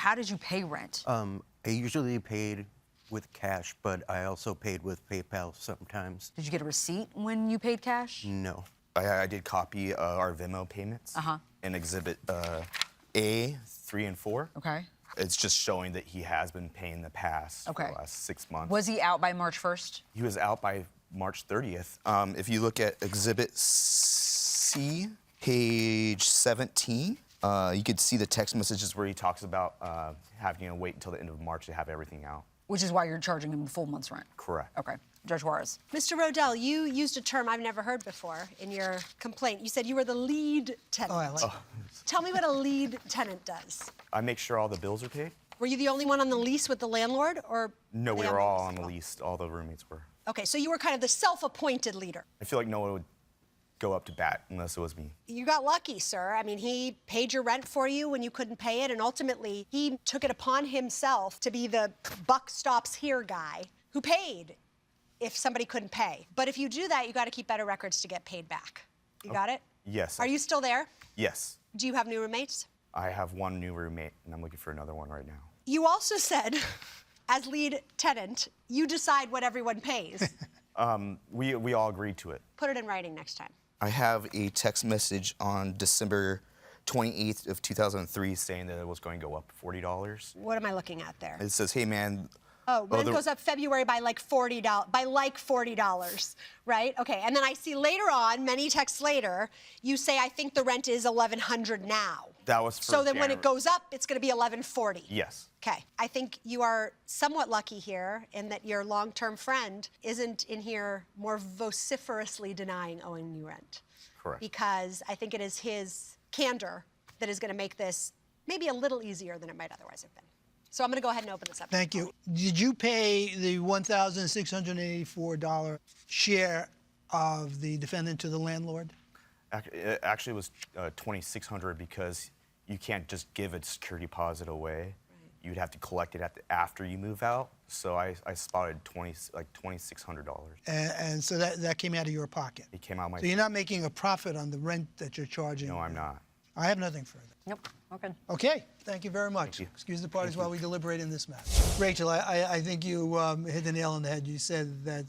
how did you pay rent? I usually paid with cash, but I also paid with PayPal sometimes. Did you get a receipt when you paid cash? No. I did copy our Venmo payments in Exhibit A, 3 and 4. Okay. It's just showing that he has been paying the past for the last 6 months. Was he out by March 1st? He was out by March 30th. If you look at Exhibit C, page 17, you could see the text messages where he talks about having to wait until the end of March to have everything out. Which is why you're charging him the full month's rent. Correct. Okay. Judge Juarez. Mr. Rodell, you used a term I've never heard before in your complaint. You said you were the lead tenant. Oh, I like Tell me what a lead tenant does. I make sure all the bills are paid. Were you the only one on the lease with the landlord, or? No, we were all on the lease. All the roommates were. Okay, so you were kind of the self-appointed leader. I feel like no one would go up to bat unless it was me. You got lucky, sir. I mean, he paid your rent for you when you couldn't pay it, and ultimately he took it upon himself to be the buck stops here guy who paid if somebody couldn't pay. But if you do that, you got to keep better records to get paid back. You got it? Yes. Are you still there? Yes. Do you have new roommates? I have one new roommate, and I'm looking for another one right now. You also said, as lead tenant, you decide what everyone pays. We all agreed to it. Put it in writing next time. I have a text message on December 28th of 2003 saying that it was going to go up $40. What am I looking at there? It says, hey, man. Oh, rent goes up February by like $40, right? Okay, and then I see later on, many texts later, you say, I think the rent is $1,100 now. That was for So then when it goes up, it's gonna be $1,140. Yes. Okay, I think you are somewhat lucky here in that your long-term friend isn't in here more vociferously denying owing you rent. Correct. Because I think it is his candor that is gonna make this maybe a little easier than it might otherwise have been. So I'm going to go ahead and open this up. Thank you. Did you pay the $1,684 share of the defendant to the landlord? Actually, it was $2,600 because you can't just give a security deposit away. Right. You'd have to collect it after you move out. So I spotted $2,600. And so that came out of your pocket? It came out of my So you're not making a profit on the rent that you're charging? No, I'm not. I have nothing further. Nope. Okay. Okay. Thank you very much. Thank you. Excuse the parties while we deliberate in this matter. Rachel, I think you hit the nail on the head. You said that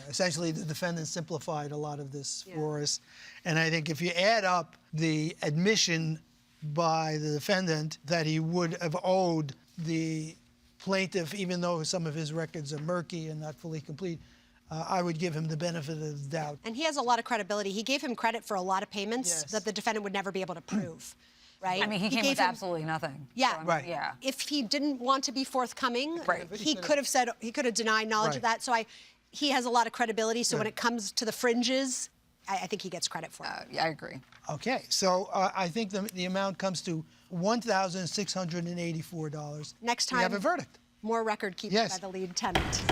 essentially the defendant simplified a lot of this for us. And I think if you add up the admission by the defendant that he would have owed the plaintiff, even though some of his records are murky and not fully complete, I would give him the benefit of the doubt. And he has a lot of credibility. He gave him credit for a lot of payments that the defendant would never be able to prove, right? I mean, he came with absolutely nothing. Yeah, so right. Yeah. If he didn't want to be forthcoming, Right. he could have said, he could have denied knowledge of that. So he has a lot of credibility. So when it comes to the fringes, I think he gets credit for it. Yeah, I agree. Okay, so I think the amount comes to $1,684. Next time, we have a verdict. More record keeping by the lead tenant.